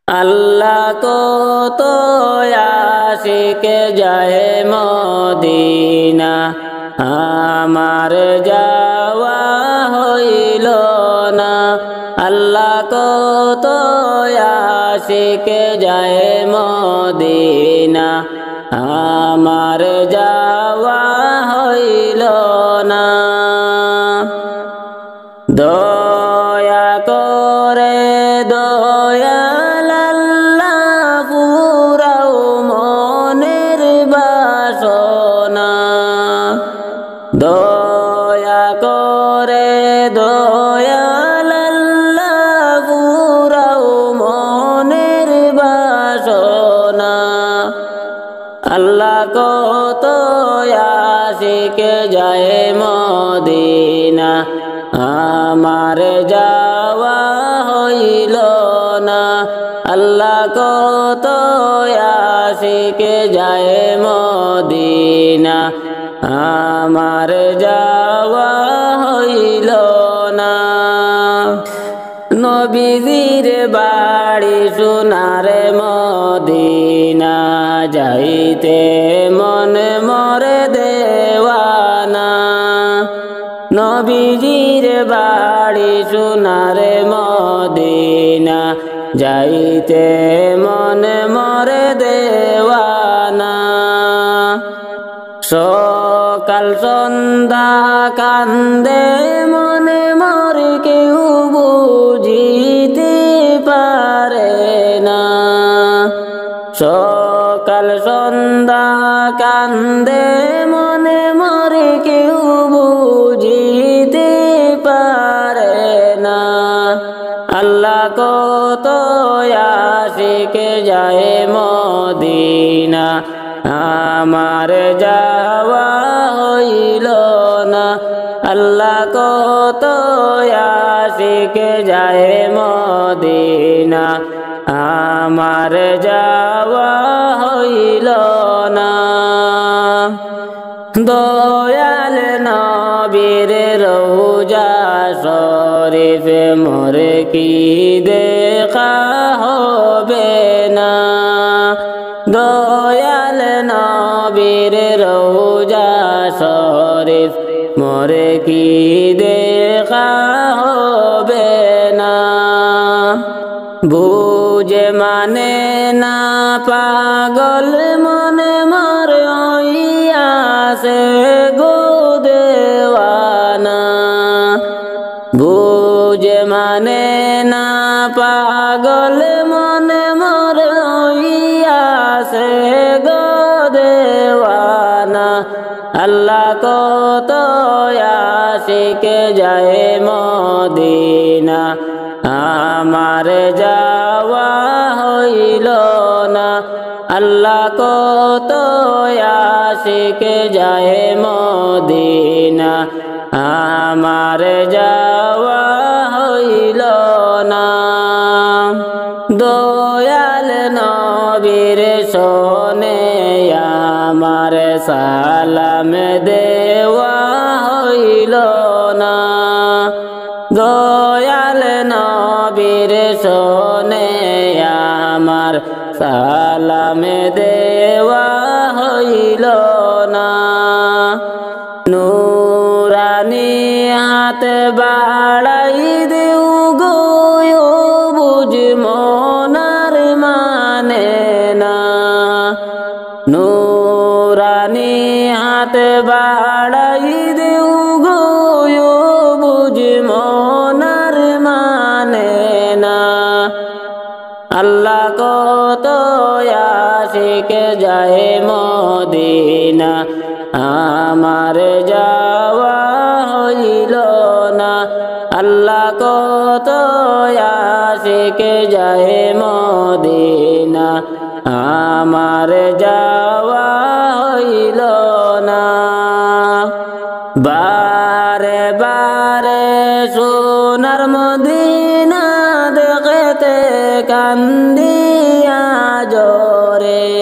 আল্লাহ কত আশিক যায় মদিনা, আমার যাওয়া হইল না। আল্লাহ কত আশিক যায় মদিনা, আমার যাওয়া হইল না। দয়া করে দয়াল আল্লাহ পুরাও মনের বাসনা, দয়া করে দয়াল আল্লাহ পুরাও মনের বাসনা। আল্লাহ কত আশিক যায় মদিনা, আমার যাওয়া হইল না। আল্লাহ কত আশিক যায় মদিনা, আমার যাওয়া হইল না। নবীজির বাড়ি সোনার মদিনা, যাইতে মন মরে দেওয়ানা। নবীজির বাড়ি সোনার মদিনা, যাইতে মন মরে দেওয়ানা। সকাল সন্ধ্যা কান্দে মনে মর, কেউ বুঝিতে পারে না। সকাল সন্ধ্যা কান্দে মনে মর, কেউ বুঝিতে পারে না। আল্লাহ কত আশিক যায় মদিনা, আমার যাওয়া হইল না। আল্লাহ কত আশিক যায় মদিনা, আমার যাওয়া হইল না। দয়াল নবীর রওজা শরীফ মোরে কি দেখা হবে না। দয়াল নবীর রওজা শরীফ মোরে কি দেখা হবে না। বুঝে মানে না পাগল মনে মর হইয়াছে গো দেওয়ানা। বুঝে মানে না পাগল মনে মর হইয়াছে গো দেওয়ানা। আল্লাহ কত আশিক যায় মদিনা, আমার যাওয়া হইল না। আল্লাহ কত আশিক যায় মদিনা, আমার যাওয়া হইল না। দয়াল নবীর শোনে আমার সালাম দেওয়া হইল না। দয়াল নবীর শোনে আমার সালাম দেওয়া হইল না। নুরানি হাত বাড়াই দেউ গো, বুঝ মনার মানে না। নুরানি হাত বাড়াই দেউ গো, বুঝ মনার মানে না। আল্লাহ কত আশিক যায় মদিনা, আমার যাওয়া হইল না। আল্লাহ কত আশিক যায় মদিনা, আমার যাওয়া হইল না। বারে বারে সোনার মদিনা দেখতে কান্দিয়া জোরে।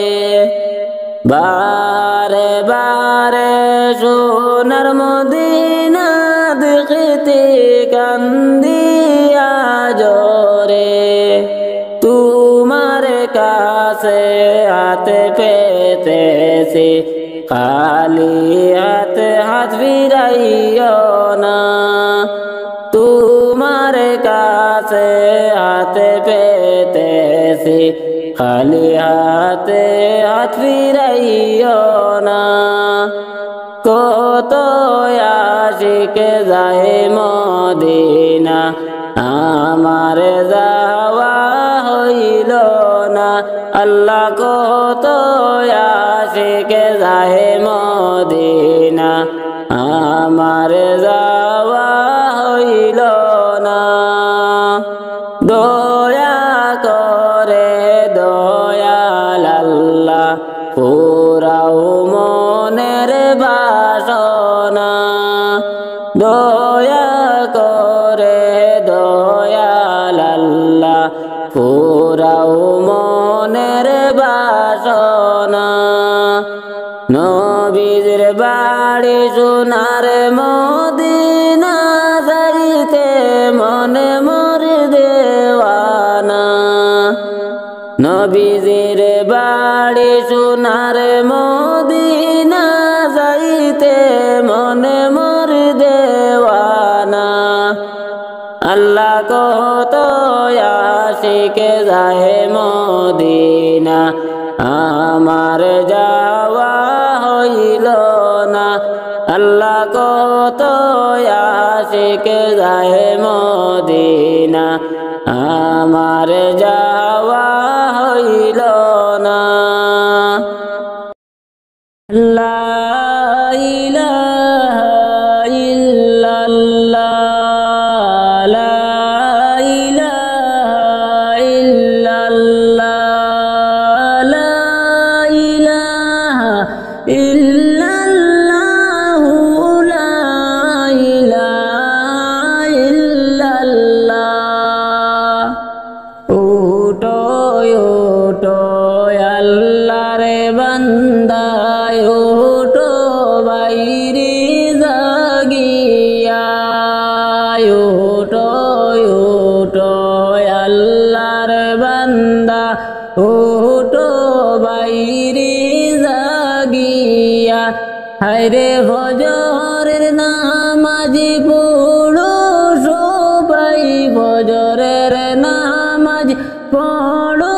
বারে বারে সোনার মদিনা দেখতে কান্দিয়া জোরে। তোমার কাছে হাতে পেতেছি খালি হাতে হাত ফিরাইও না তোমার কাছে হাতে পেতেছি খালি হাতে হাত ফিরাইও না কত আশিক যায় মদিনা আমার যাওয়া হইল না আল্লাহ কত আশিক যায় মদিনা আমার যাওয়া হইল না দয়া করে দয়াল আল্লাহ পুরাও মনের বাসনা দয়া করে দয়াল আল্লাহ পুরাও মনের বাসনা নবীর বাড়ি সোনার মদিনা যাইতে মনে মোর দেওয়ানা নবীর বাড়ি সোনার মদিনা যাইতে মনে মোর দেওয়ানা আল্লাহ কত আশিক যায় মদিনা আমার যাওয়া হইল না আল্লাহ কত আশিক যায় মদিনা আমার যাওয়া হইল না লা ইলাহা ইল্লাল্লাহ লা ইলাহা ইল্লাল্লাহ লা ইলাহা ইল্লাল্লাহ লা ইলাহা ইল্লাল্লাহ ওটো ওটো আল্লাহর বান্দা ওটো বাইরে জাগিয়া ওটো ওটো আল্লাহর বান্দা ওটো বাইরে জাগিয়া হায়রে ফজরের নামাজি পড়ো সবাই ফজরের নামাজ পড়ো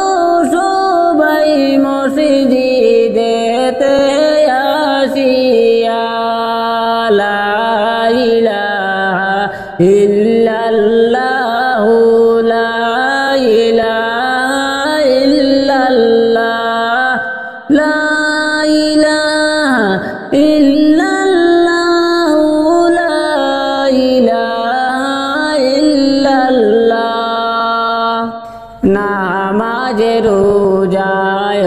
সবাই মসজিদেতে আসিয়া লা ইলাহা ইল্লাল্লাহ লা ইলাহা ইল্লাল্লাহ লা ইলাহা ইল্লাল্লাহ লা ইলাহা ইল্লাল্লাহ নামাজ রোজায়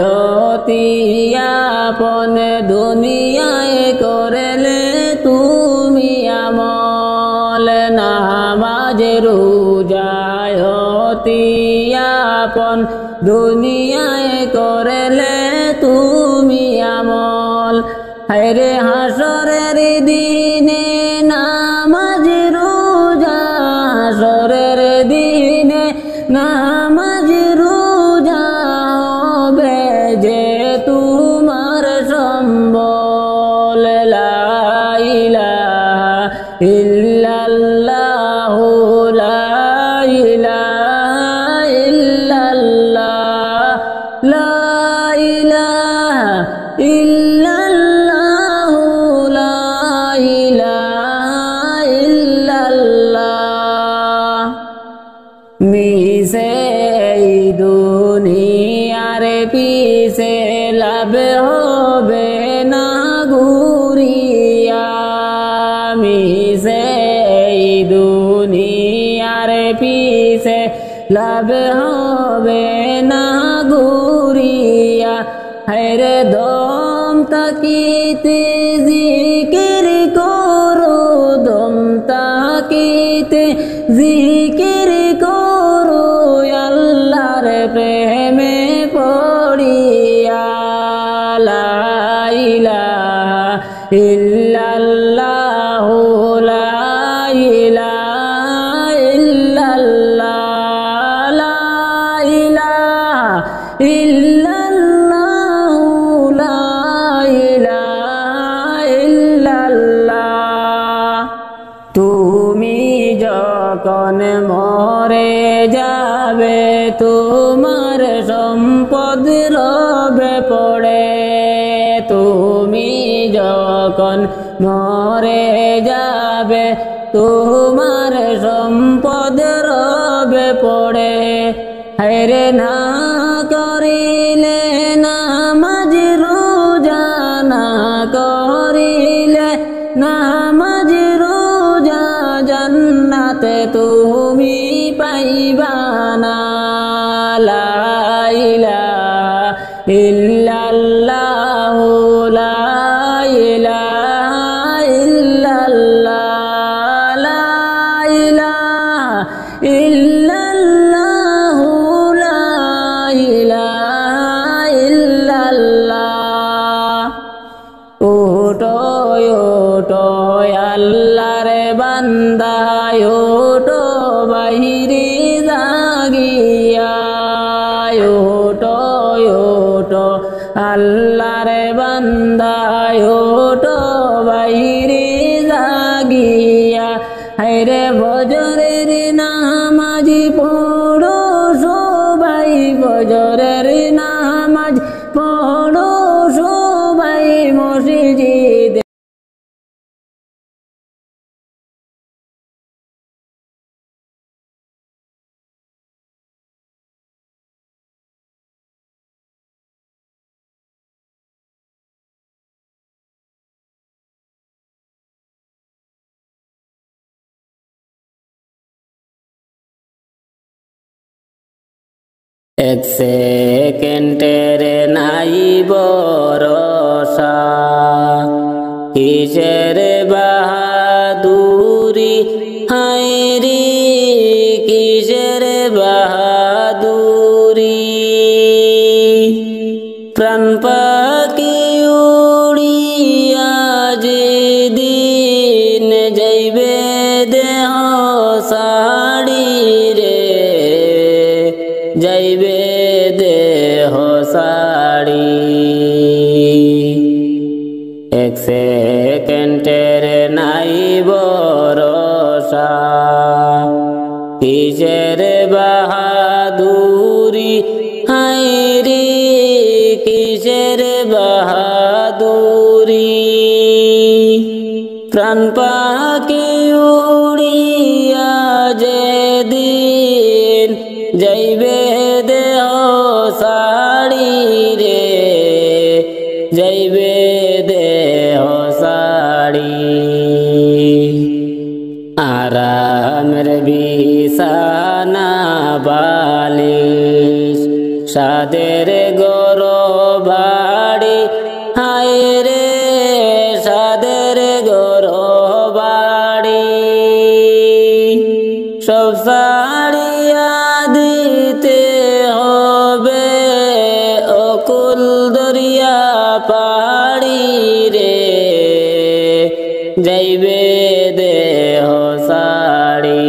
আপন দুনিয়ায় করলে তুমি আমল নামাজ রোজায় আপন দুনিয়ায় করলে তুমি আমল হায়রে হাসরের দিনে নামাজ রোজা হাসরের দিনে নামাজ রোজা হবে যে তোমার সম্বল লা ইলাহা ইল্লাল্লাহ লা ইলাহা ইল্লাল্লাহ লা ইলাহা ইল্লাল্লাহ লা ইলাহা ইল্লাল্লাহ মিশে দুনিয়ার পিছে লাভ হবে না ঘুরিয়া মিশে দুনিয়ার পিছে লাভ হবে না ঘুরিয়া হায়রে দম তাকিতে জিকির করো দম তাকিতে জিকির করো আল্লাহর প্রেমে পড়িয়া লা ইলাহা ইল্লাল্লাহ লা ইলাহা ইল্লাল্লাহ লা ইলাহা ইল্লাল্লাহু লা ইলাহা ইল্লাল্লাহ। তুমি যখন মরে যাবে তোমার সম্পদ রবে পড়ে, তুমি যখন মরে যাবে তোমার সম্পদ রবে পড়ে। হায়রে না করিলে নামাজ রোজা, না করিলে নামাজ রোজা, জান্নাতে তুমি পাইবা না। লা ইলাহা ইল্লাল্লাহু লা ইলাহা ইল্লাল্লাহ, লা ইলাহা ইল্লাল্লাহু লা ইলাহা ইল্লাল্লাহ। ওঠো ওঠো আল্লাহর বান্দা, ওঠো বাহিরে জাগিয়া, ওঠো ওঠো আল্লাহর বান্দা, ওঠো বাহিরে জাগিয়া। হায়রে ফজরের নামাজ পড়ো সবাই, ফজরের নামাজ পড়ো সবাই মসজিদে। এক সেকেন্ডের নাই ভরসা, কিসের বাহাদুরি হায়রে, কিসের বাহাদুরি। প্রাণ পাখি উড়িয়া যেদিন যাইবে দেহ সাড়ি রে, যাইবে দেহ সাড়ি। এক সেকেন্ডের নাই ভরসা, কিসের বাহাদুরি হায়রে, কিসের বাহাদুরি। প্রাণ পাখি উড়িয়া যেদিন যাইবে দেহ সাড়ি রে, যাইবে দেহ সাড়ি। আরামের বিছানা বালিশ, সাদের ঘর বাড়ি হায়রে, সাদের ঘর বাড়ি। সব সাড়িয়া দিতে হবে অকুল দরিয়া পাড়ি রে, যাইবে দেহ সাড়ি।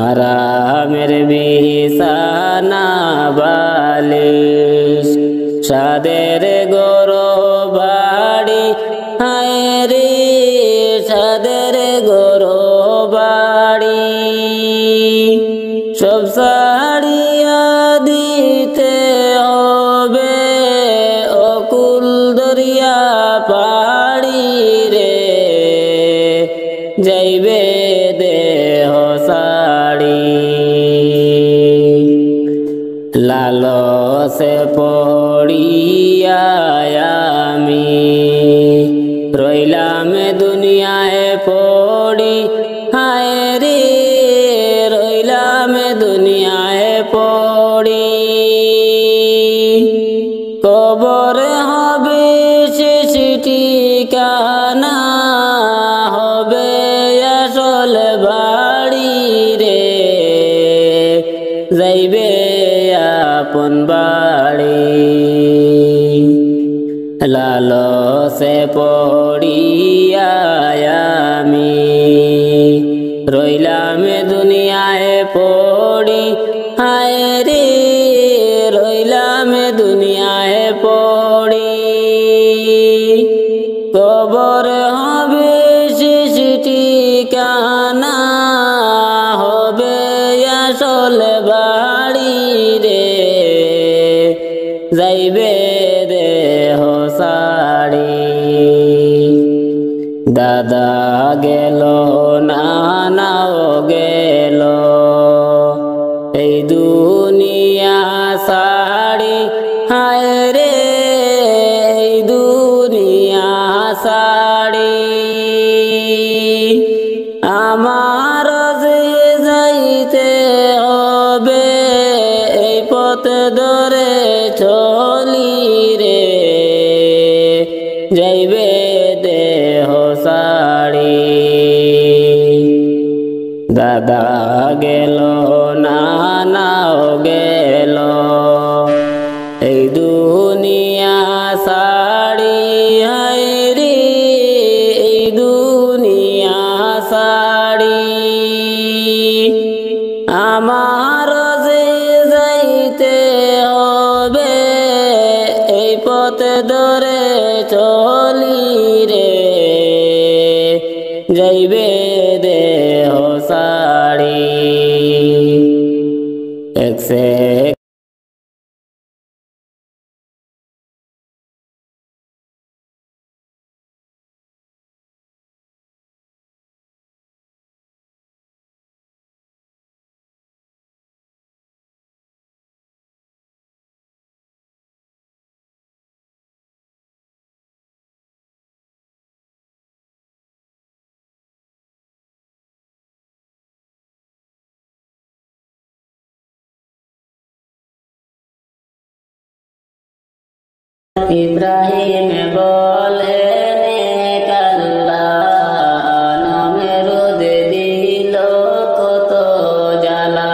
আরামের বিছানা বালিশ, সাদের ঘর বাড়ি হায়রে, সাদের ঘর বাড়ি। সব সাড়িয়া দিতে হবে অকুল দরিয়া পাড়ি রে, যাইবে দেহ সাড়ি। লালসে পড়িয়া আমি রইলাম দুনিয়ায় পড়ি হায়রে, রইলাম দুনিয়ায় পড়ি। কবর হবে শেষ ঠিকানা, হবে আসল বাড়ি রে, যাইবে আপন বাড়ি। লালসে পড়িয়া আমি রইলাম দুনিয়ায় পড়ি হায় রে রইলাম দুনিয়ায় পড়ি কবর হবে শেষ ঠিকানা হবে আসল বাড়ি রে যাইবে দেহ সাড়ি দাদা গেল নানাও গেল এই দুনিয়া সাড়ি হায় রে এই দুনিয়া সাড়ি আমার যে যাইতে হবে এই পথ ধরে চলি রে যাইবে দেহ সাড়ি দাদা গেল নানাও গেল এই দুনিয়া সাড়ি হায় রে এই দুনিয়া সাড়ি আমার যে যাইতে হবে এই পথ ধরে চলি রে যাইবে দেহ সাড়ি একসে ইব্রাহিম বলেন আল্লাহ নমরুদ দিল কত জ্বালা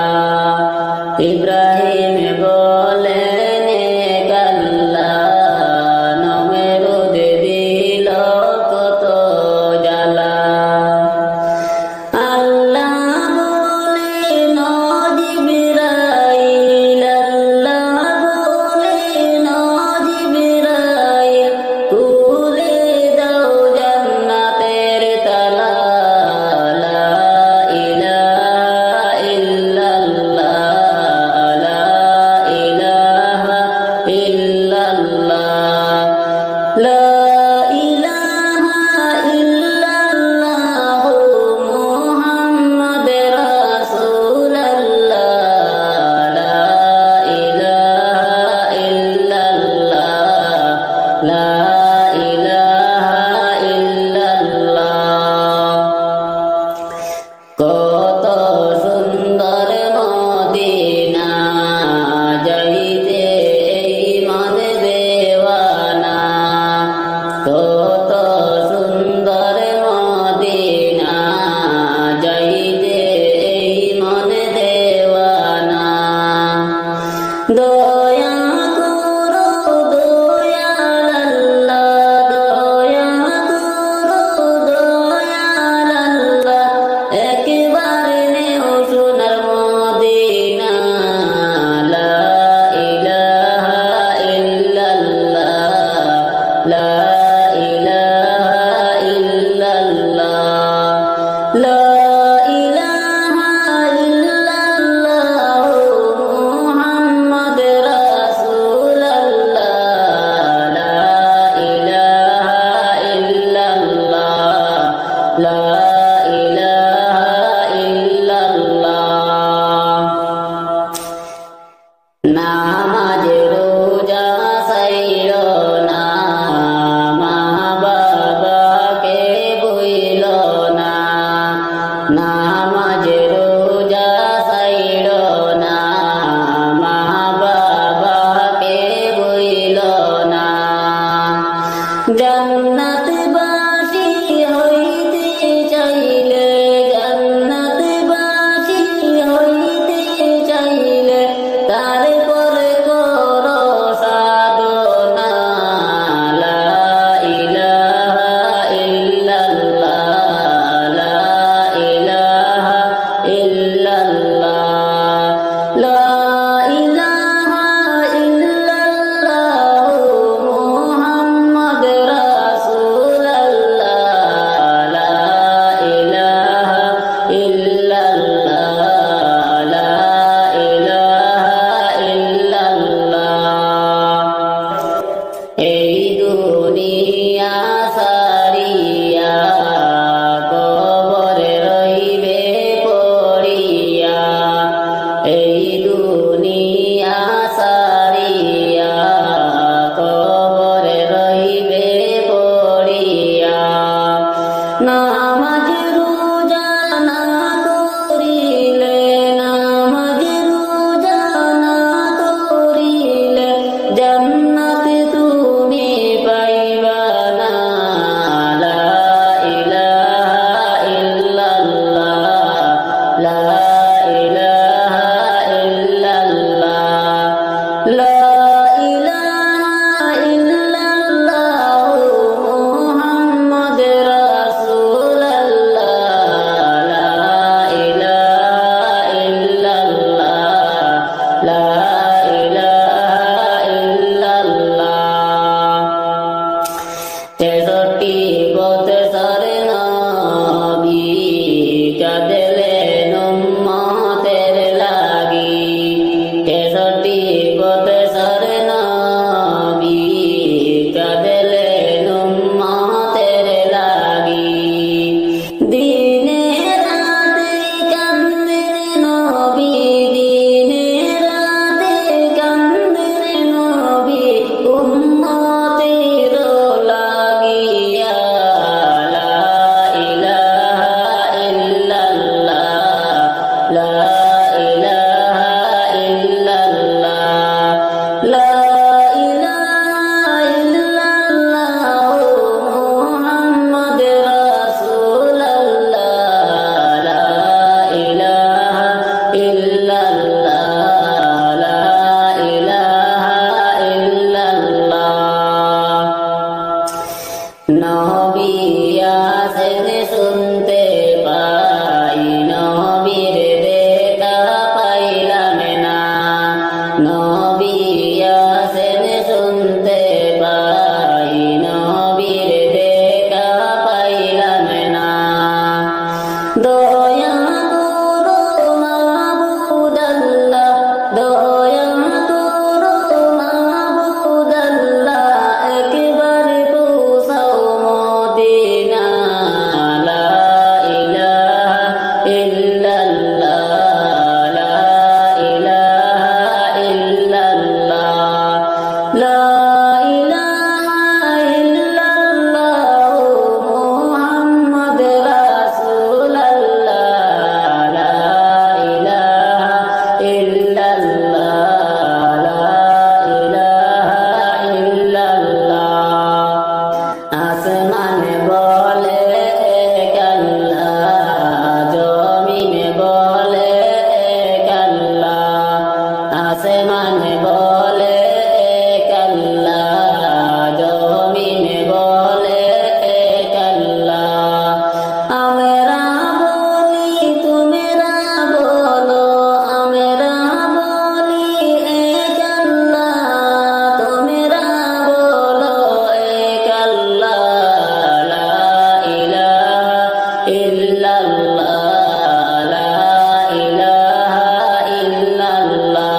ইব্রাহিম বলেন আল্লাহ নমরুদ দিল কত জ্বালা আল্লাহ বলেন জিবরাইল আল্লাহ বলেন জিবরাইল খুলে দাও জান্নাতের তালা লা ইলাহা ইল্লাল্লাহ লা ইলাহা ইল্লাল্লাহ লা ইলাহা ইল্লাল্লাহ মুহাম্মদ রাসূলুল্লাহ লা ইলাহা ইল্লাল্লাহ লা ইলাহা ইল্লাল্লাহ কত সুন্দর মদিনা যাইতে এই মন দেওয়ানা কত সুন্দর মদিনা যাইতে এই মন দেওয়ানা দয়া করো দয়াল আল্লাহ দয়া করো দয়াল আল্লাহ একবার নেও সোনার মদিনা লা ইলাহা ইল্লাল্লাহ লা ইলাহা ইল্লাল্লাহ লা ইলাহা ইল্লাল্লাহ মুহাম্মদ রাসূলুল্লাহ লা ইলাহা ইল্লাল্লাহ লা ইলাহা ইল্লাল্লাহ নামাজ রোজা সাইরো না মা বাবাকে বইলো না নামাজ রোজা সাইরো না মা বাবাকে বইলো না জান্নাতবাসী হইতে চাইলে জান্নাতবাসী হইতে চাইলে তারপরে দুনিয়া সারিয়া কবরে রইবে পড়িয়া নামাজ রোজা না করিলে নামাজ রোজা না করিলে জান্নাত তুমি পাইবা না লা ইলাহা ইল্লাল্লাহ লা ইলাহা ইল্লাল্লাহ লা ইলাহা ইল্লাল্লাহ মুহাম্মদ রাসূলুল্লাহ লা ইলাহা ইল্লাল্লাহ লা ইলাহা ইল্লাল্লাহ তেষট্টি বৎসর নবী কাঁদলেন উম্মতের লাগি তেষট্টি বৎসর নবী কাঁদলেন উম্মতের লাগি দিনে রাতে কান্দেন নবী দিনে রাতে কান্দেন নবী উম্মতের লাগিয়া লা ইলাহা ইল্লাল্লাহ লা ইলাহা ইল্লাল্লাহ লা ইলাহা ইল্লাল্লাহ মুহাম্মদ রাসূলুল্লাহ লা ইলাহা ইল্লাল্লাহ লা ইলাহা ইল্লাল্লাহ নবী আসেন শুনতে পাই নবীর দেখা পাইলাম না নবী আসেন শুনতে পাই নবীর দেখা পাইলাম না দয়া করো মাবুদাল্লাহ দয়া করো মাবুদাল্লাহ একবার পৌঁছাও মদিনা লা ইলাহা ইল্লাল্লাহ লা ইলাহা ইল্লাল্লাহ লা ইলাহা ইল্লাল্লাহ মুহাম্মদ রাসূলুল্লাহ লা ইলাহা ইল্লাল্লাহ লা ইলাহা ইল্লাল্লাহ আসমান বলে এক আল্লাহ জমিন বলে এক আল্লাহ আসমান বলে এক আল্লাহ জমিন বলে এক আল্লাহ আমরা বলি তোমরা বলো আমরা বলি এক আল্লাহ তোমরা বলো এক আল্লাহ লা ইলাহা ইল্লাল্লাহ লা ইলাহা ইল্লাল্লাহ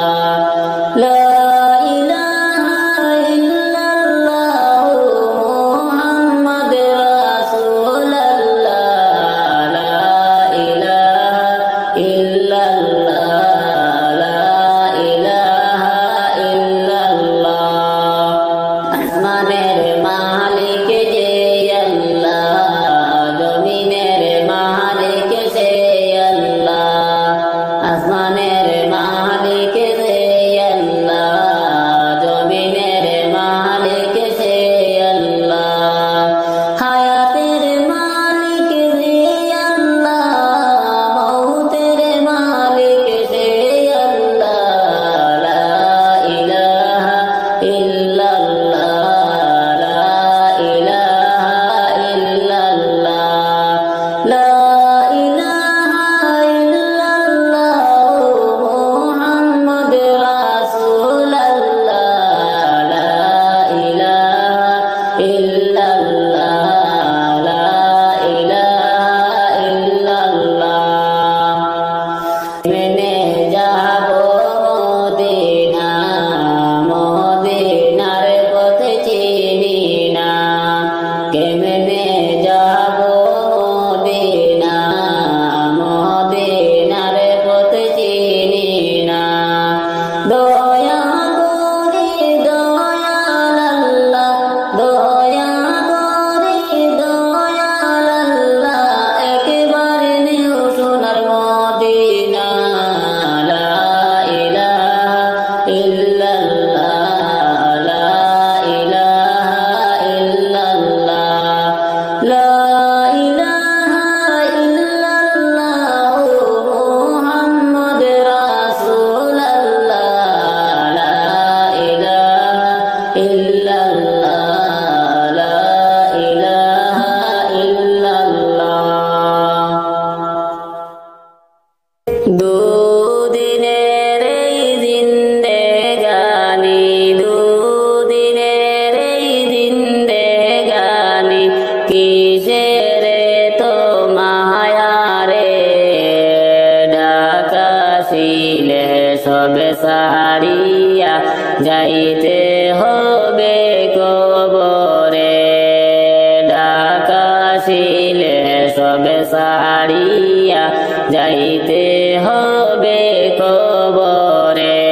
সবে সারিয়া যাইতে হবে কবরে ডাকা আসিলে সবে সারিয়া যাইতে হবে কবরে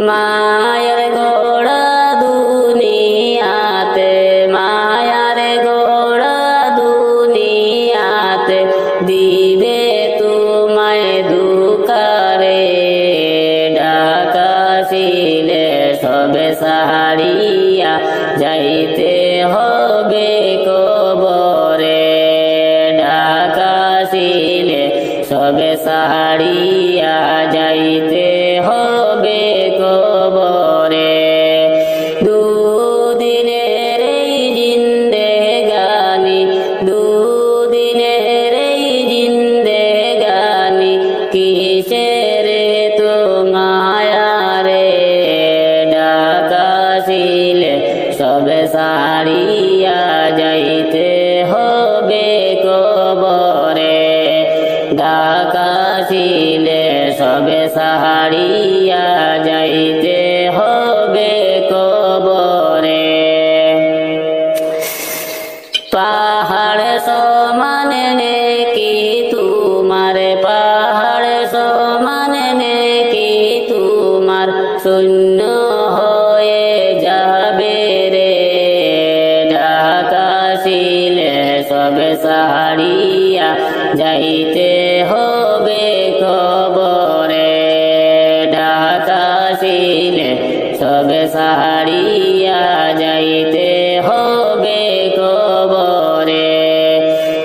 মায়ের ঘোড়া দুনিয়াতে মায়ার ঘোড়া দুনিয়াতে দিবে তোমায় দুকারে ডাকা আসিলে সবে সারিয়া যাইতে হবে কবরে ডাকা আসিলে সবে সারিয়া যাইতে হবে কবরে দুদিনের এই জিন্দেগানি দুদিনের এই জিন্দেগানি কিসের তো মায়ারে ডাকা আসিলে সবে সারিয়া যাইতে হবে কবরে ডাকা আসিলে সবে সারিয়া যাইতে হবে কবরে পাহাড় সমান নেকি তোমার পাহাড় সমান নেকি তোমার শূন্য হয়ে যাবে রে ডাকা আসিলে সবে সারিয়া যাইতে হবে কবরে ডাকা আসিলে সবে সারিয়া যাইতে হবে কবরে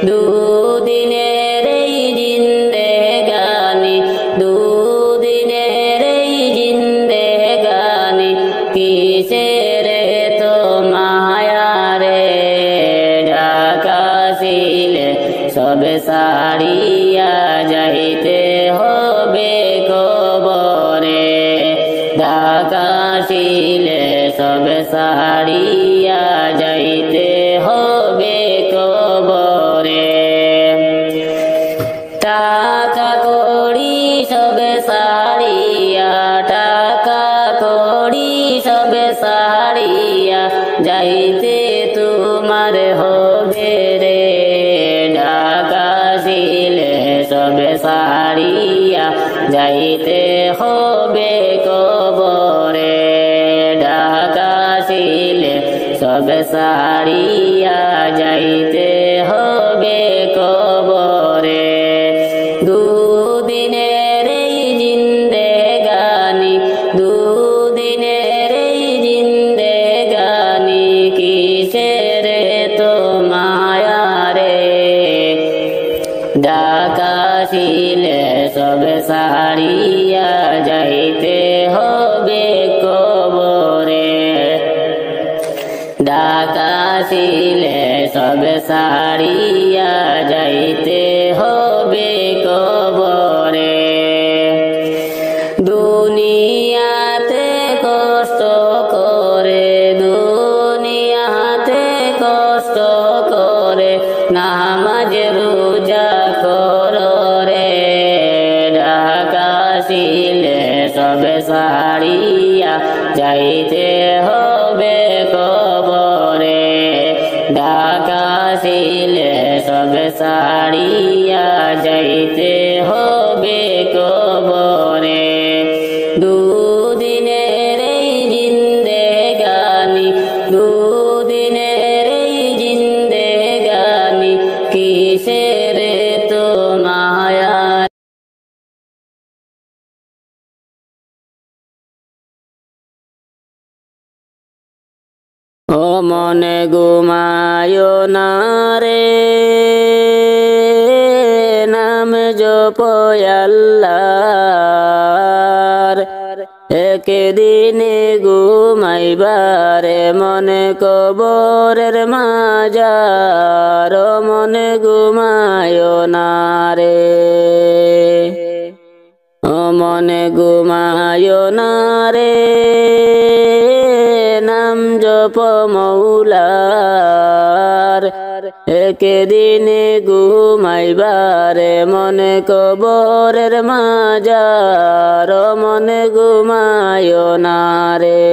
দুদিনের এই জিন্দেগানি দুদিনের এই জিন্দেগানি কিসের তো মায়ারে ডাকা আসিলে সবে সারিয়া যাইতে হবে কবরে ডাকা আসিলে সবে সারিয়া যাইতে হবে কবরে টাকা কড়ি সবে সারিয়া টাকা কড়ি সবে সারিয়া যাইতে তোমার হবে রে ডাকা আসিলে সবে সারিয়া যাইতে হবে কবরে ডাকা আসিলে সবে সারিয়া যাইতে হবে কবরে দুদিনের এই জিন্দেগানি দুদিনের এই জিন্দেগানি কিসের তো মায়ারে ডাকা আসিলে সবে সারিয়া যাইতে হবে কবরে ডাকা আসিলে সবে সারিয়া যাইতে হবে কবরে দুনিয়াতে কষ্ট করে দুনিয়াতে কষ্ট করে নামাজ রোজা করো রে ডাকা আসিলে সবে সারিয়া যাইতে হবে কবরে ডাকা আসিলে সবে সারিয়া যাইতে হবে কবরে দুদিনের এই জিন্দেগানি দুদিনের এই জিন্দেগানি কিসের তো মায়া ও মনে ঘুমায় না রে নাম জপ আল্লাহর একদিন ঘুমাইবারে মনে কবরের মাজার মনে ঘুমায় না রে ও মনে ঘুমায় না রে নাম জপ মৌলার একদিনে ঘুমাইবারে মনে কবরের মাজার মনে ঘুমায় না রে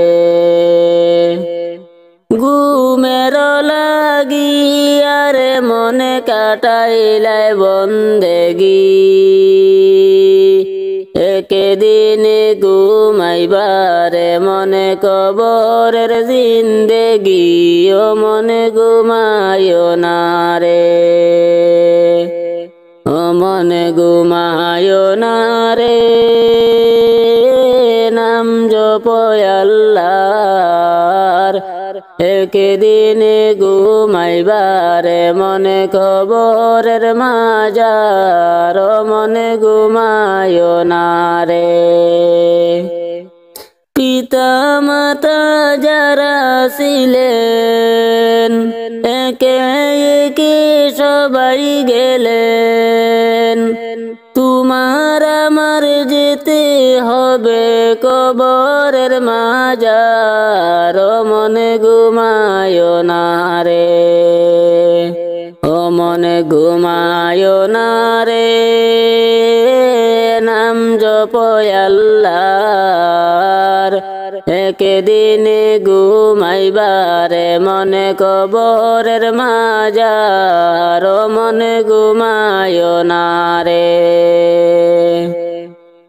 ঘুমের লাগিয়ারে মনে কাটাইলাই বন্দেগি একদিনে ঘুমাইবারে মনে কবরের জিন্দেগি ও মনে ঘুমায় না রে ও মনে ঘুমায় না রে নাম জপয় আল্লাহর একদিনে ঘুমাইবারে মনে কবরের মাজার মনে ঘুমায় না রে পিতা মাতা যারা ছিলেন একে একে সবাই গেলেন তোমার আমার যেতে হবে কবরের মাজার মনে ঘুমায় না রে ও মনে ঘুমায় না রে নাম জপয় আল্লাহর একদিনে ঘুমাইবারে মনে কবরের মাজার মনে ঘুমায় না রে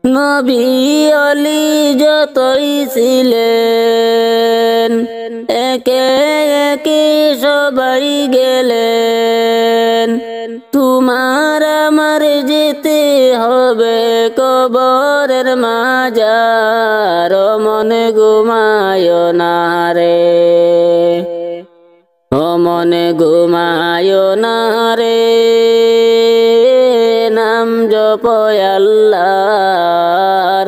নবী অলি যতই ছিলেন একে একে সবাই গেলেন তোমার আমার যেতে হবে কবরের মাজার মনে ঘুমায় না রে ও মনে ঘুমায় না রে নাম জপয় আল্লাহর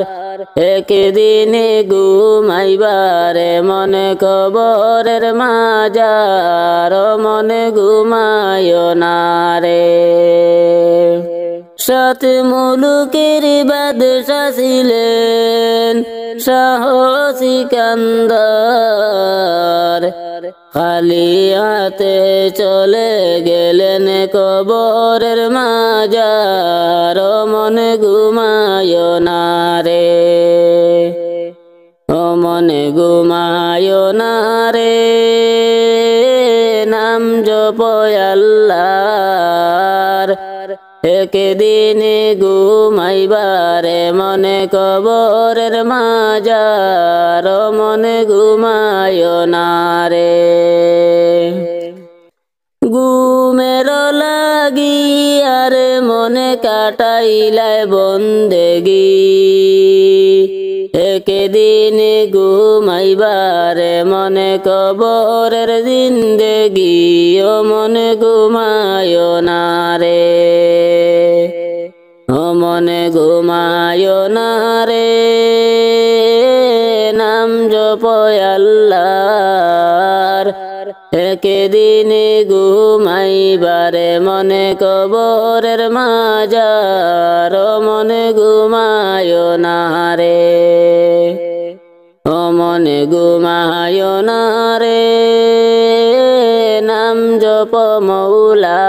একদিনে ঘুমাইবারে মনে কবরের মাজার মনে ঘুমায় না রে সাত মুলুকের বাদশা ছিলেন শাহ সিকান্দার খালি হাতে চলে গেলেন কবরের মাজার মনে ঘুমায় না রে ও মনে ঘুমায় না রে নাম জপয় আল্লাহর একদিনে ঘুমাইবারে মনে কবরের মাজার মনে ঘুমায় না রে ঘুমের লাগিয়ার মনে কাটাইলাই বন্দেগি একদিনে ঘুমাইবারে মনে কবরের জিন্দেগি ও মনে ঘুমায় না রে ও মনে ঘুমায় না রে নাম জপয় আল্লাহর একদিনে ঘুমাইবারে মনে কবরের মাজার মনে ঘুমায় না রে ও মনে ঘুমায় না রে নাম জপ মৌলা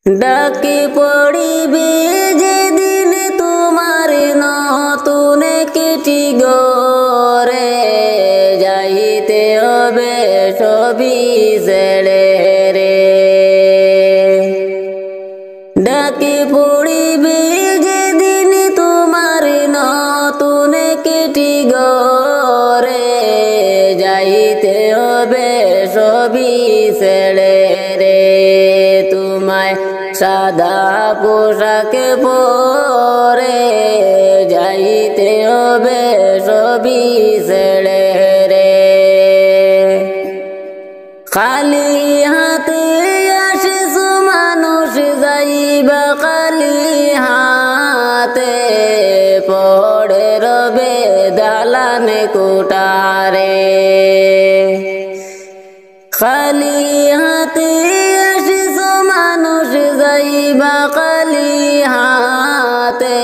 ডাকি পড়িবে যেদিন তোমার নতুন কেটি গরে যাইতে হবে সবই ছেড়ে রে ডাকি পড়িবে যেদিন তোমার নতুন কেটি গরে যাইতে হবে সবই ছেড়ে রে তোমায় সাদা পোশাক পরে যাইতে হবে সবই ছেড়ে রে খালি হাতে আসিস মানুষ যাইবা খালি হাতে পড়ে রবে দালানে কোটারে খালি হাতে আসিস মানুষ যাই যাইবা খালি হাতে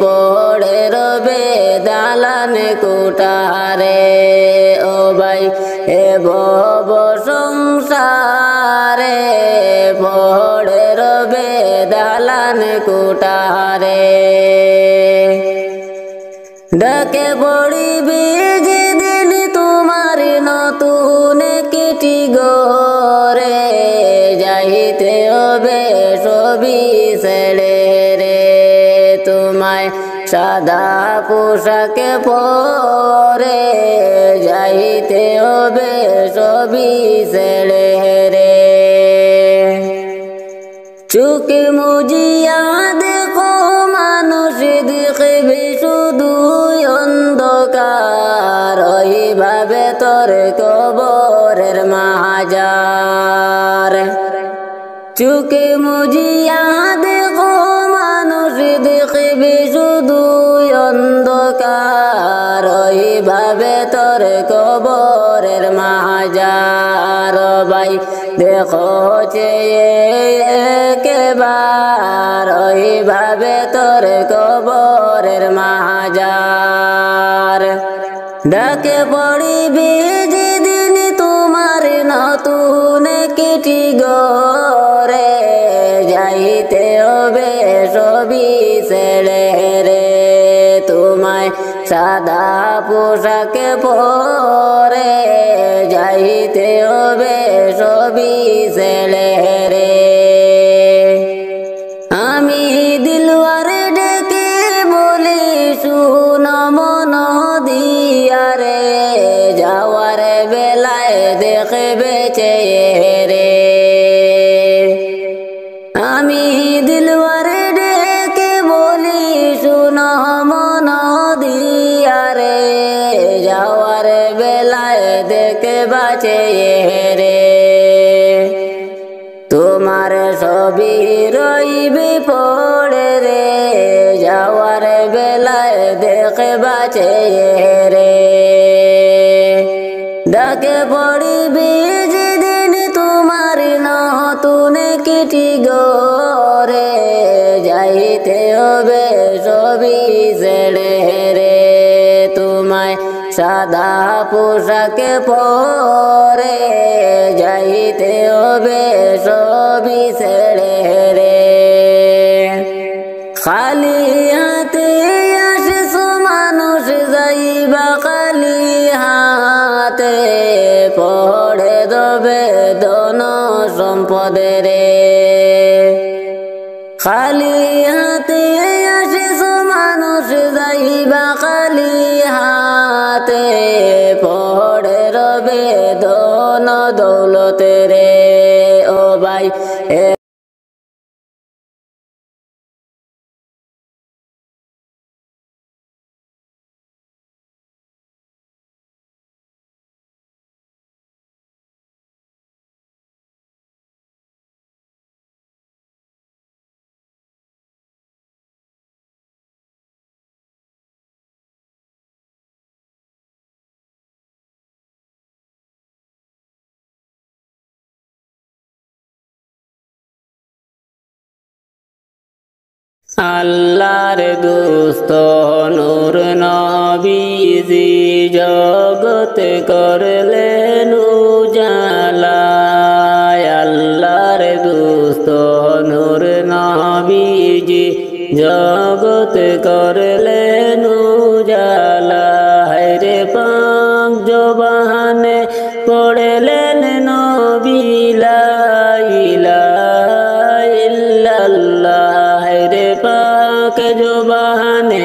পড়ে রবে দালান কোঠারে ও ভাই এ ভব সংসারে পড়ে রবে দালান কোঠারে ডাকে পড়িবে যেদিন তোমার নতুন কিটি গরে যাইতে হবে সবই ছেড়ে রে তোমায় সাদা পোশাকে পরে যাইতে হবে সবই ছেড়ে রে চোখে মুজিয়া দেখো মানুষ দেখবে শুধু অন্ধকার ওইভাবে তোর কবরের মাজার চোখে মুজিয়া দেখো মানুষ দেখবে শুধু অন্ধকার ওইভাবে তোর কবরের মাজার ভাই দেখো একবার ওইভাবে তোর কবরের মাজার ডাকে পড়িবে যেদিন তোমার নতুন কিটি গরে যাইতে হবে সবই ছেড়ে রে তোমায় সাদা পোশাকে পরে যাইতে হবে সবই ছেড়ে রে আমি দিলওয়ারে ডেকে বলি শুন মন দিয়া রে যাওয়ার বেলায় দেখবে চেয়ে রে আমি দিলওয়ারে ডেকে বলি শুন মন দিয়া রে যাওয়ার বেলায় দেখবা চেয়ে রে তোমার সবই রইবে পড়ে রে যাওয়ার বেলায় দেখবা চেয়ে রে ডাকে পড়িবে যেদিন তোমার নতুন কিটি গরে যাইতে হবে সবই ছেড়ে রে তোমায় সাদা পোশাকে পরে যাইতে হবে সবই ছেড়ে রে খালি হাতে আসিছো মানুষ যাইবা খালি হাতে পড়ে দেবে ধন সম্পদে রে খালি হাতে আসিছো মানুষ যাইবা খালি হাতে পড়ে রবে ধন দৌলতে রে ও ভাই আল্লাহর দোস্ত নূর নবীজি জগত করলেন উজালা আল্লাহর দোস্ত নূর নবীজি জগত করলেন উজালা রে পাক জবানে পড়লেন নবী লা ইলাহা ইল্লাল্লাহ রে পাক জবানে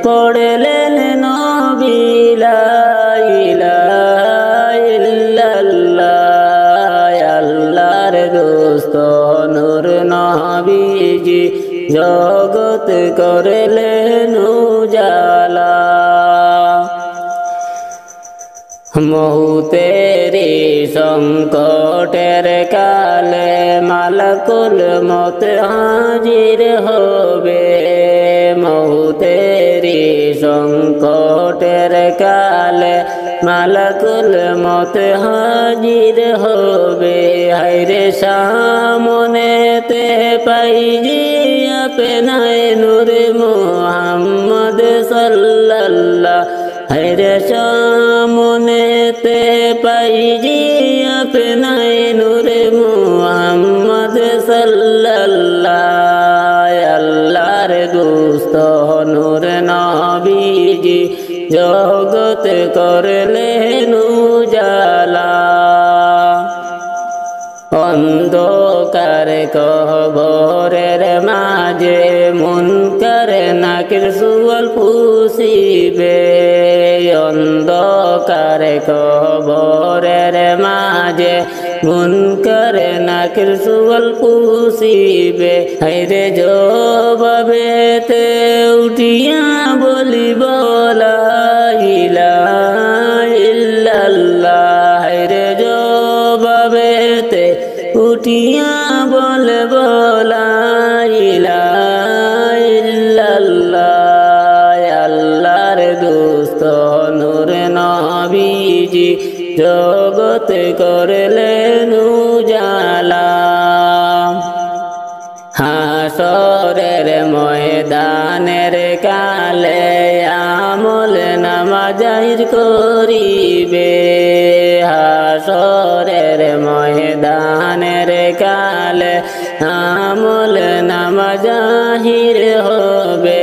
পড়লেন নবী লা ইলাহা ইল্লাল্লাহ আল্লাহর দোস্ত নূর নবীজি জগত করলেন উজালা মৌতেরি সংকটের কালে মালাকুল মত হাজির হবে মৌতের তেরি সংকটের কালে মালাকুল মত হাজির হবে হায়রে সামনেতে পাই যে আপনায় নূরে মুহাম্মদ সাল্লাল্লাহ হায়রে সামনেতে পাই যে আপনায় নূরে মুহাম্মদ সাল্লাল্লাহ আল্লাহর দোস্ত নূর নবীজি জগত করলেন উজালা অন্ধকার কবরের মাঝে মুনকার নাকির সুয়াল পুষিবে অন্ধকার কবরের মাঝে মুনকার নাকির সুয়াল পুষিবে হায়রে জবাবেতে উঠিয়া বলিব লা ইলাহা ইল্লাল্লাহ হায়রে জবাবেতে উঠিয়া বলব লা ইলাহা ইল্লাল্লাহ আল্লাহর দোস্ত নূর নবীজি জগত করলেন উজালা হাসরের ময়দানের কালে আমল নামা জাহির করিবে হাসরের ময়দানের কালে আমল নামা জাহির হবে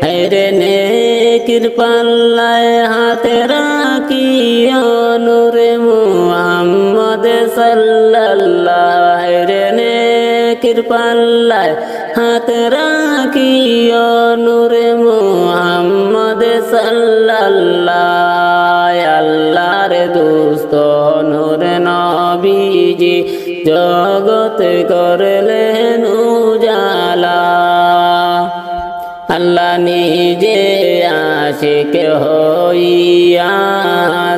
হায়রে নেকির পাল্লায় হাতে রাখিও নূরে মুহাম্মদ সাল্লাল্লাহ হায়রে নেকির পাল্লায় হাতে রাখিও নূরে মুহাম্মদ সাল্লাল্লাহ আল্লাহর দোস্ত নূর নবীজি জগত করলেন উজালা আল্লাহ নিজে আশিক হইয়া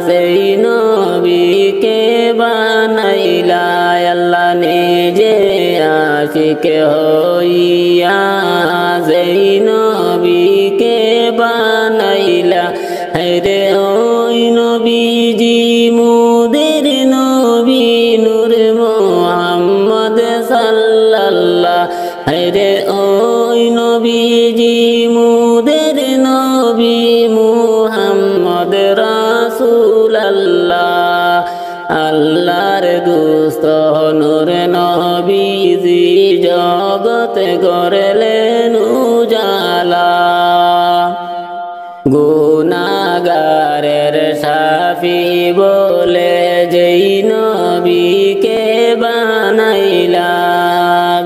সেই নবীকে বানাইলা আল্লাহ নিজে আশিক হইয়া সেই নবীকে বানাইলা হায়রে ওই নবীজি মুদের নবী নূর মুহাম্মদ সাল্লাল্লাহ হায়রে ওই নবীজি মুদের নবী মুহাম্মদ রাসূলুল্লাহ আল্লাহর দোস্ত নূর নবীজি জগত করলেন উজালা গুনাহগারের শাফি বলে যেই নবীকে বানাইলা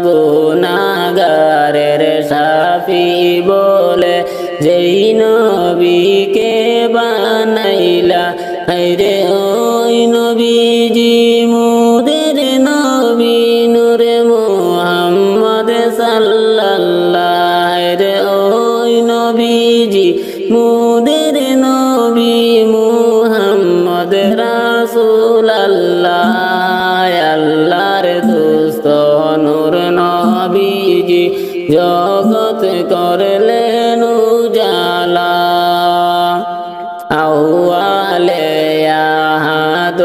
গুনাহগারের শাফি বলে যেই নবীকে বানাইলা হায়রে ওই নবীজি মুদের নবী নূরে মুহাম্মদ সাল্লাল্লাহ হায়রে ওই নবীজি মুদের নবী মুহাম্মদ রাসূলুল্লাহ আল্লাহর দোস্ত নূর নবীজি জগত করলেন উজালা আউয়ালে আহাদ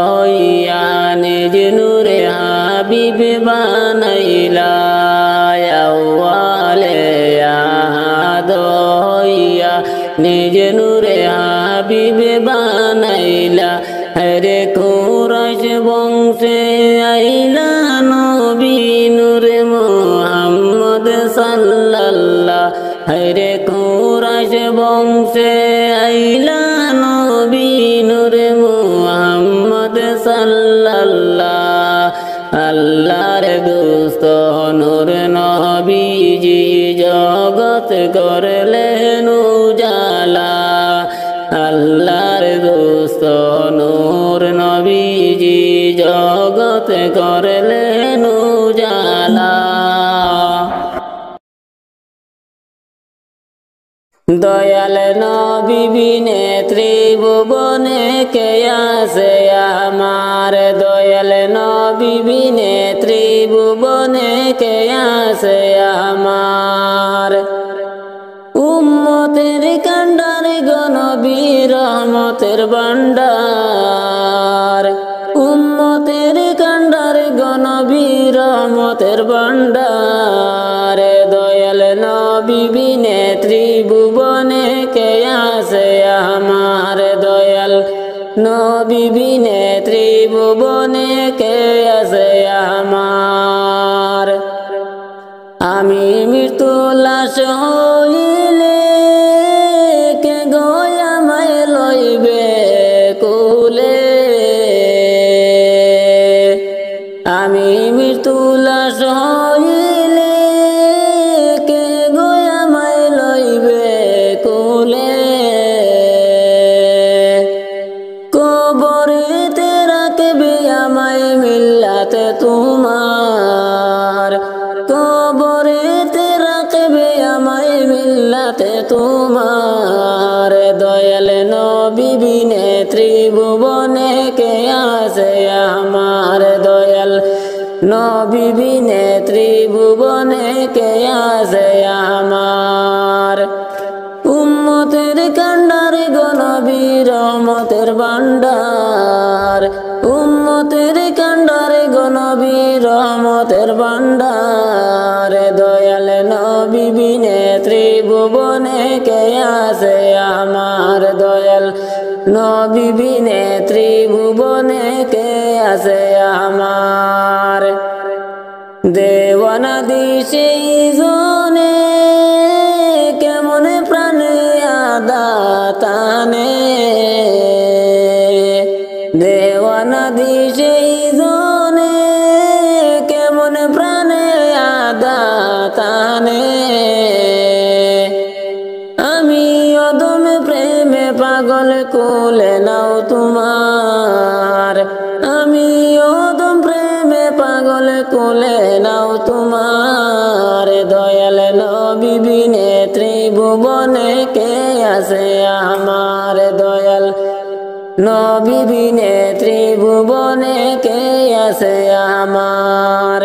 হইয়া নিজ নূরে হাবিব বানাইলা আউয়ালে আহাদ হইয়া নিজ নূরে হাবিব বানাইলা হরে কুরাইশ বংশে আইলা নবী নূরে মুহাম্মদ সাল্লাল্লাহ হরে কুরাইশ বংশে আইলা নবী নূরে মুহাম্মদ সাল্লাল্লাহ আল্লাহর দোস্ত নূর নবীজি জগত করলেন উজালা আল্লাহর দোস্ত নূর নবীজি জগত করলেন উজালা দয়াল নবী বিনে ত্রিভুবনে কে আছে আমার দয়াল নবী বিনে ত্রিভুবনে কে আছে আমার উম্মতের রহমতের ভান্ডার উম্মতের কান্ডার গনবী রহমতের ভান্ডার দয়াল নবী বিনে ত্রিভুবনে কে আছে আমার দয়াল নবী বিনে ত্রিভুবনে কে আছে আমার আমি মৃত্যু লাশ হইলে কে আমায় লইবে কুলে আমি মৃত্যু লাশ হইলে কে আমায় লইবে কুলে কবরেতে রাখবে আমায় মিল্লাতে তোমার কবরেতে রাখবে আমায় মিল্লাতে তোমার দয়াল নবী বিনে ত্রিভুবনে কে আছে আমার দয়াল নবী বিনে ত্রিভুবনে কে আছে আমার উম্মতের কান্ডার গনবী রহমতের ভান্ডার উম্মতের কান্ডার গনবী রহমতের ভান্ডার দয়াল নবী বিনে ত্রিভুবনে কে আছে আমার দয়াল নবী বিনে ত্রিভুবনে কে আছে আমার দেওয়ানা দিশে জনে কেমন প্রাণে আদাতানে দেওয়ানা দিশে জনে কেমন প্রাণে আদাতানে আমি অদমে প্রেমে পাগল কোলে নাও তোমার আমি অদম প্রেমে পাগল কোলে নাও তোমার দয়াল নবী বিনে ত্রিভুবনে কে আছে আমার দয়াল নবী বিনে ত্রিভুবনে কে আছে আমার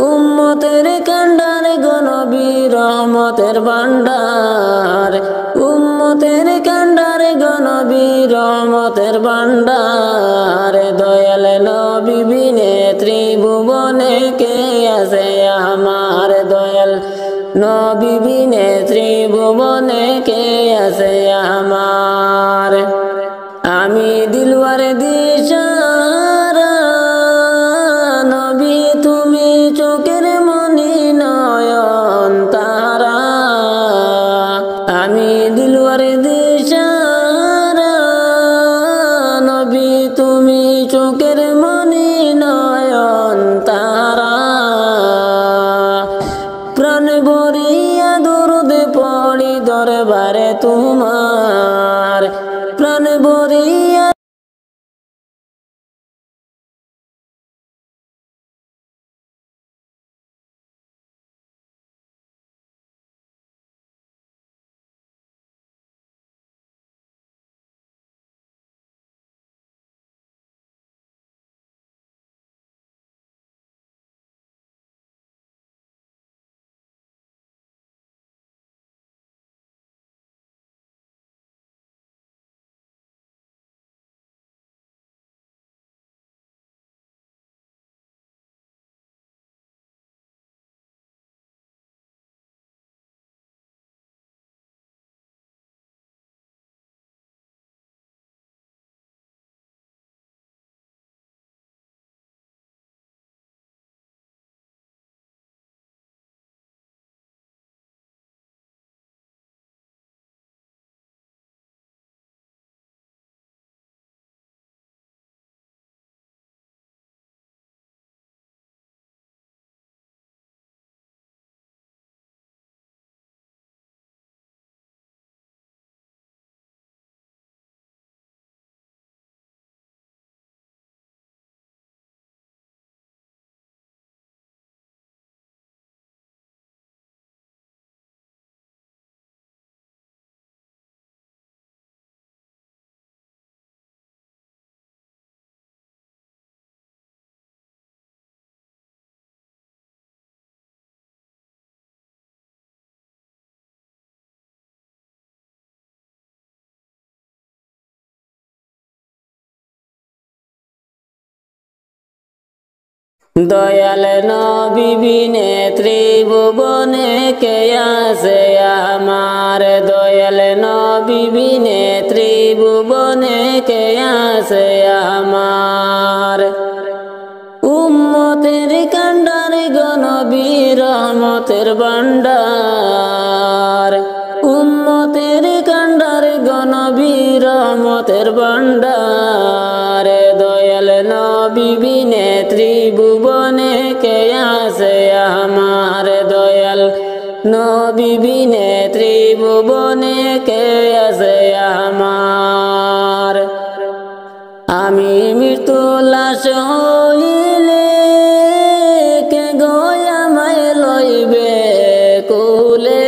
উম্মতের কান্ডার গনবী রহমতের ভান্ডার উম্মতের কান্ডার গনবী রহমতের ভান্ডার দয়াল নবী বিনে ত্রিভুবনে কে আছে আমার দয়াল নবী বিনে ত্রিভুবনে কে আছে আমার আমি দিলওয়ার দিশারা নবী তুমি চোখের মনি নয়ন তারা আমি দিলওয়ার দিশারা নবী তুমি চোখের মনি নয়ন তারা প্রাণ ভরিয়া দরুদ পড়ি দরবারে তোমার প্রাণ ভরিয়া দয়াল নবী বিনে ত্রিভুবনে কে আছে আমার, দয়াল নবী বিনে ত্রিভুবনে কে আছে আমার। উম্মতের কান্ডার গো নবী রহমতের ভান্ডার, উম্মতের কান্ডার গো নবী রহমতের ভান্ডার। দয়াল নবী বিনে ত্রিভুবনে কে আছে আমার, দয়াল নবী বিনে ত্রিভুবনে কে আছে আমার। আমি মৃত্যু লাশ হইলে কে গো আমায় লইবে কুলে,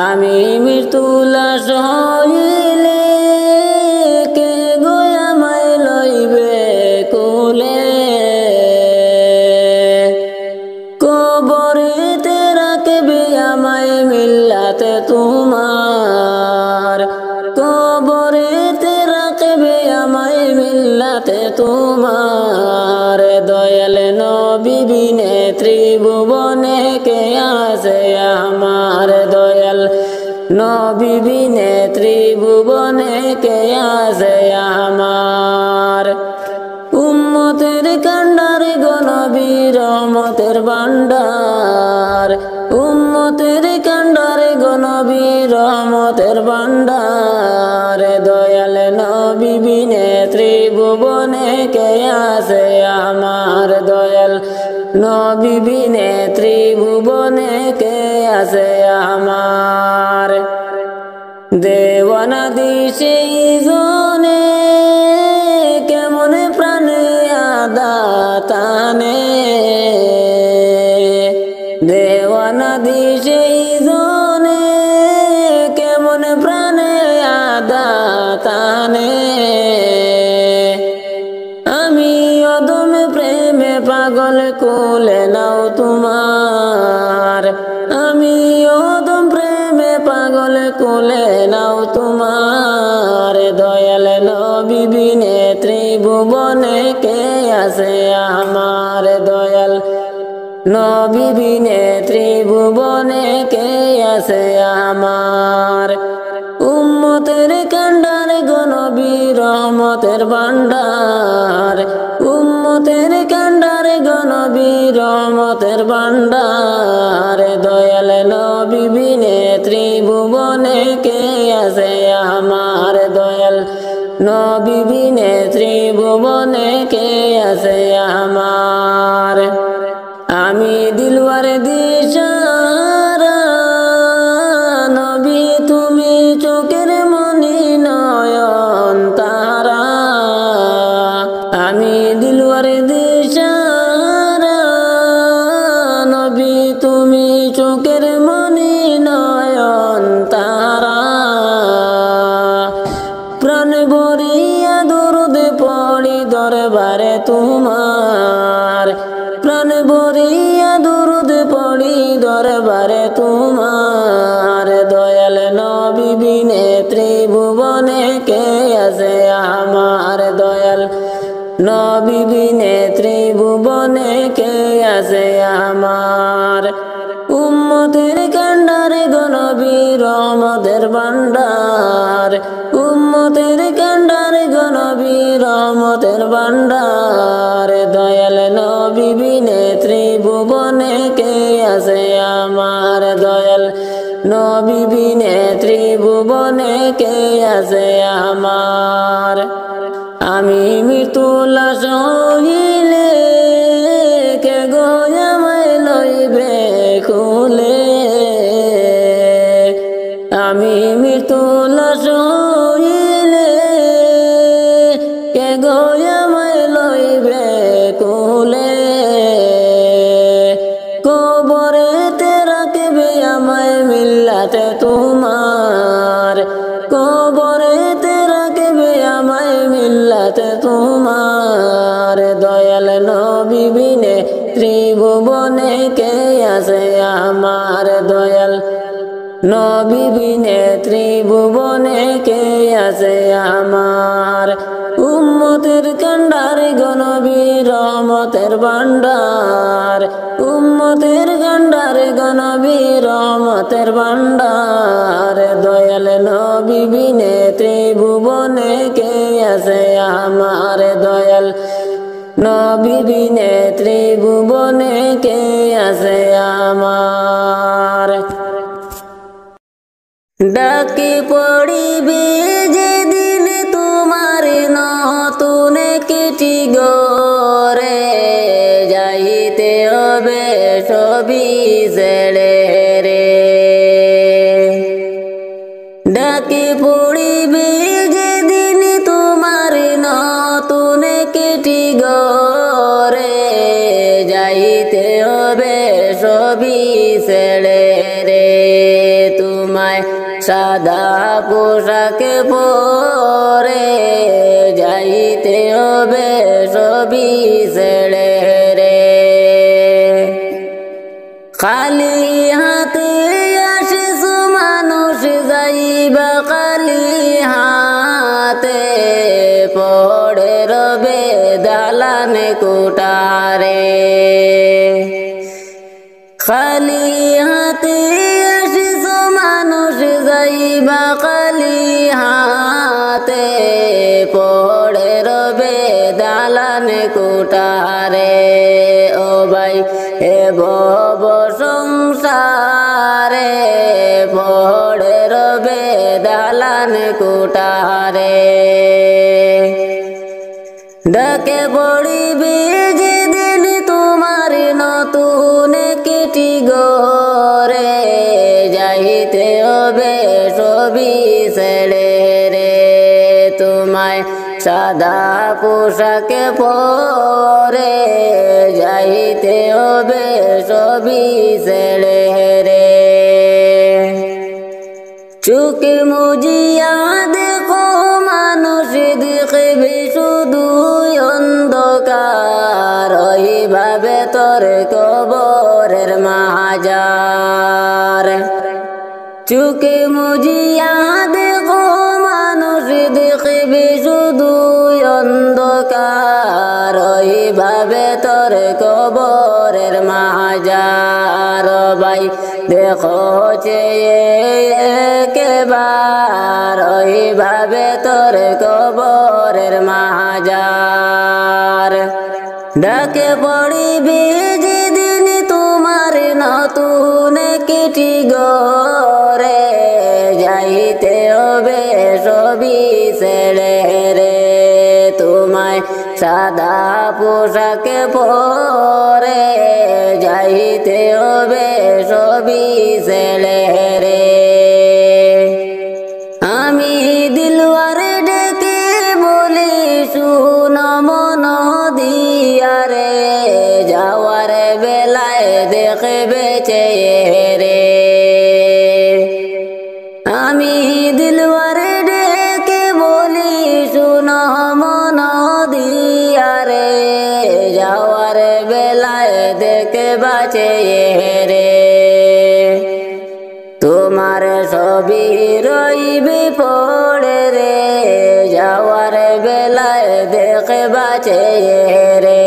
আমি মৃত্যু লাশ হইলে কে গো আমায় লইবে কুলে। কবরেতে রাখবে আমায় মিল্লাতে তোমার, কবরেতে রাখবে আমায় মিল্লাতে তোমার। দয়াল নবী বিনে ত্রিভুবনে কে আছে আমার, দয়াল নবী বিনে ত্রিভুবনে কে আছে আমার। উম্মতের কান্ডার গো নবী রহমতের ভান্ডার, উম্মতের কান্ডার গো নবী রহমতের ভান্ডার। দয়াল নবী বিনে ত্রিভুবনে কে আছে আমার, দয়াল নবী বিনে ত্রিভুবনে কে আছে আমার। দেওয়ানা দিশে জনে কেমন প্রাণে আদাতানে, দেওয়ানা দিশে জনে কেমন প্রাণে আদাতানে। আমি অদম প্রেমে পাগল কোলে নাও তোমার, আমি অদম প্রেমে পাগল কোলে নাও তোমার। দয়াল নবী বিনে ত্রিভুবনে কে আছে আমার, দয়াল নবী বিনে ত্রিভুবনে কে আছে আমার। উম্মতের কান্ডার গো নবী রহমতের ভান্ডার, উম্মতের কান্ডার গো নবী রহমতের ভান্ডার। দয়াল নবী বিনে ত্রিভুবনে কে আছে আমার, দয়াল নবী বিনে ত্রিভুবনে কে আছে আমার। আমি দিলওয়ার দিশারা নবী তুমি চোখের মনি নয়ন তারা, আমি দিলওয়ার দিশারা নবী তুমি চোখের মনি নয়ন তারা। প্রাণ ভরিয়া দরুদ পড়ি দরবারে তোমার, প্রাণ ভরিয়া দরুদ পড়ি দরবারে তোমার। দয়াল নবী বিনে ত্রিভুবনে কে আছে আমার, দয়াল নবী বিনে ত্রিভুবনে কে আছে আমার। উম্মতের কান্ডার গো নবী রহমতের ভান্ডার, উম্মতের কান্ডার গো নবী রহমতের ভান্ডার। দয়াল নবী বিনে ত্রিভুবনে কে আছে আমার, দয়াল নবী বিনে ত্রিভুবনে কে আছে আমার। আমি মৃত্যু লাশ হইলে কে গো আমায় লইবে কুলে, আমি মৃত্যু লাশ হইলে কে গো আমায় লইবে কুলে। কবরেতে রাখবে আমায় মিল্লাতে তোমার, কবরেতে রাখবে আমায় মিল্লাতে তোমার। দয়াল নবী বিনে ত্রিভুবনে কে আছে আমার, দয়াল নবী বিনে ত্রিভুবনে কে আছে আমার। উম্মত উম্মতের কান্ডার গনবী রহমতের ভান্ডার, উম্মতের কান্ডার গনবী রহমতের ভান্ডার। দয়াল নবী বিনে ত্রিভুবনে কে আছে আমার, দয়াল নবী বিনে ত্রিভুবনে কে আছে আমার। ডাকি পড়িবে যেদিন তোমার নতুন কেটি গরে, যাইতে হবে সবই ছেড়ে রে। ডাকি পড়িবে যেদিন তোমার নতুন কেটি গরে, যাইতে হবে সবই ছেড়ে রে। তোমায় সাদা পোশাক পরে, যাইতে হবে সবই ছেড়ে রে। খালি হাতে আসিস মানুষ, যাইবা খালি হাতে, পড়ে রবে দালান কোটারে। খালি হাতে আসিস মানুষ, যাইবা খালি হাতে, পড়ে রবে দালান কোটারে। ও ভাই এ ভব সংসারে, পড়ে রবে দালান কোটারে। ডাকে পড়িবে যেদিন তোমার নতুন কেটি গরে, যাইতে হবে সবই ছেড়ে রে। তোমায় সাদা পোশাক পরে, যাইতে হবে সবই ছেড়ে রে। চোখে মুজিয়া দেখো মানুষ, দেখবে শুধু অন্ধকার, ওইভাবে তোর কবরের মাজার। চোখে মুজিয়া দেখো মানুষ, দেখবে শুধু অন্ধকার, ওইভাবে তোর কবরের মাজার। ভাই দেখো চেয়ে একবার, ওইভাবে তোর কবরের মাজার। ডাকে পড়িবে যেদিন তোমার নতুন কেটি গরে, যাইতে হবে সবই ছেড়ে রে। তোমায় সাদা পোশাক পরে, যাইতে হবে সবই ছেড়ে রে। আমি দিলওয়ারে ডেকে বলি শুন মন দিয়া রে, যাওয়ার বেলায় দেখবে চেয়ে রে। আমি দিলওয়ারে ডেকে বলি শুন মন দিয়া রে, যাওয়ার বেলায় দেখবা চেয়ে রে। তোমার সবই রইবে পড়ে রে, যাওয়ার বেলায় দেখবা চেয়ে রে।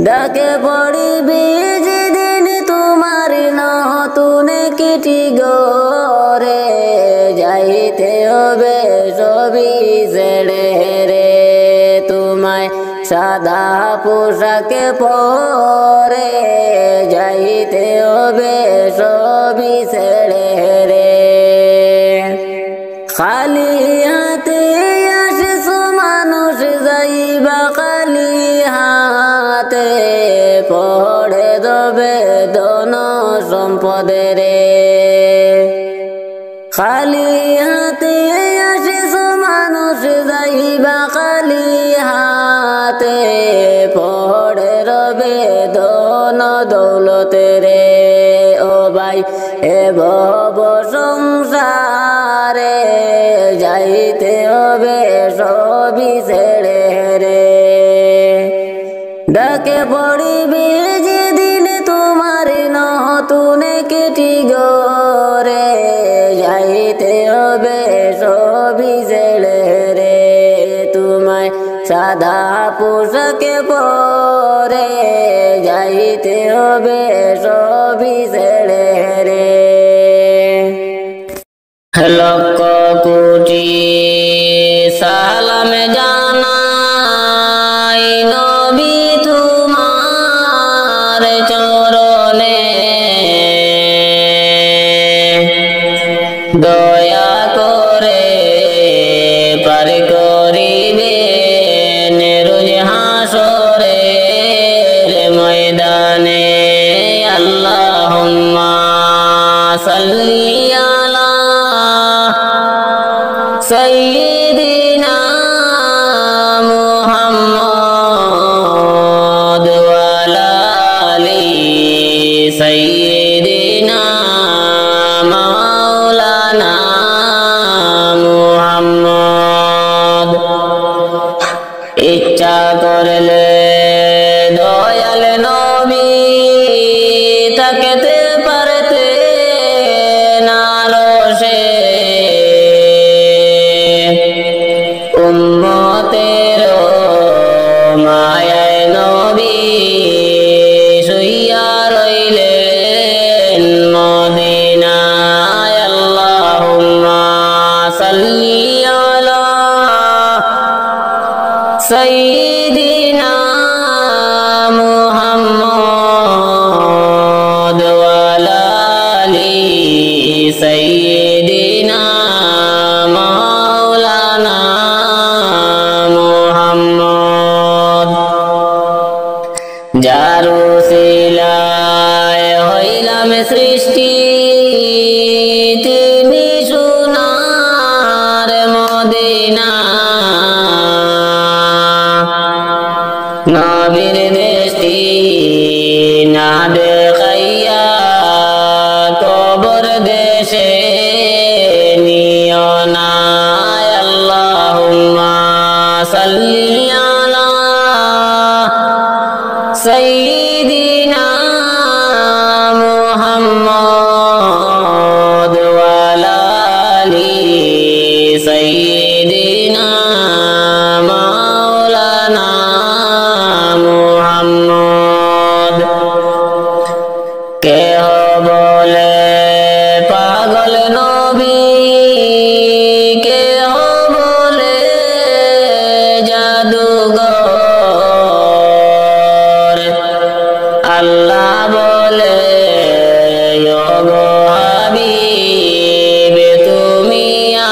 ডাকে পড়িবে যেদিন তোমার নতুন কেটি গরে, যাইতে হবে সবই ছেড়ে রে। তোমায় সাদা পোশাক পরে, যাইতে হবে সবই ছেড়ে রে। খালি হাতে আসিস মানুষ, যাইবা খালি হাতে, পড়ে দেবে ধন সম্পদে রে। খালি হাতে আসিস মানুষ, যাইবা খালি হাতে, পড়ে রবে ধন দৌলতে রে। ও ভাই এ ভব সংসারে, যাইতে হবে সবই ছেড়ে রে। ডাকে পড়িবে যেদিন তোমার নতুন কেটি গরে, যাইতে হবে সবই ছেড়ে রে। সাদা পোশাকে পরে যাইতে হবে সবই ছেড়ে রে। লক্ষ কোটি সালাম জানাই নবী তোমার চরণে, দয়া করে পার করিবেন রোজ হাসরের ময়দানে। আল্লাহুম্মা সাল্লি আলা সাইয়্যিদিনা মুহাম্মদ ওয়া আলা আলি সাইয়্যিদিনা মাওলানা মুহাম্মদ। ইচ্ছা করলে দয়াল নবী থাকতে পারতেন আরশে, উম্মতের মায়ায় নবী শুইয়া রইলেন মদিনায়। আল্লাহুম্মা সাল্লি আলা সাইয়্যিদিনা মুহাম্মদ ওয়া আলা আলি সাইয়্যিদিনা মাওলানা মুহাম্মদ। যার উসিলায় হইলাম সৃষ্টি, তিনি সোনার মদিনা। নবীর দেশটি না দেখাইয়া কবর দেশে নিও না। আল্লাহুম্মা সাল্লি আলা সাইয়্যিদিনা মুহাম্মদ ওয়া আলা আলি সাইয়্যিদিনা মাওলানা মুহাম্মদ। কেহ বলে পাগল নবী, কেহ বলে জাদুঘর, আল্লাহ বলে ওগো হাবিব তুমি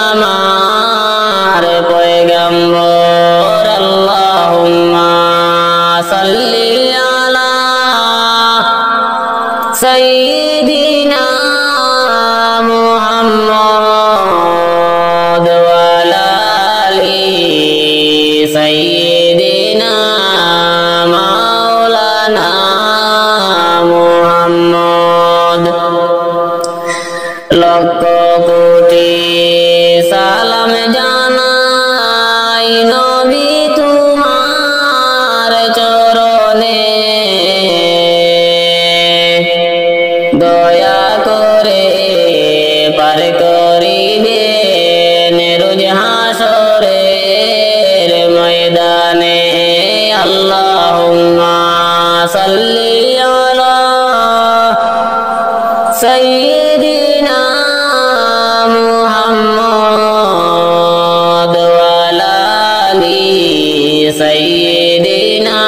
আমার পয়গম্বর। আল্লাহুম্মা সাল্লি আলা সাইয়্যিদিনা মুহাম্মদ ওয়া আলা আলি সাইয়্যিদিনা মাওলানা মুহাম্মদ। লক্ষ কোটি সালাম জানাই নবী তোমার চরণে, দয়া করে পার করিবেন রোজ হাসরের ময়দানে। আল্লাহুম্মা সাল্লি আলা সাইয়্যিদিনা মুহাম্মদ ওয়া আলা আলি সাইয়্যিদিনা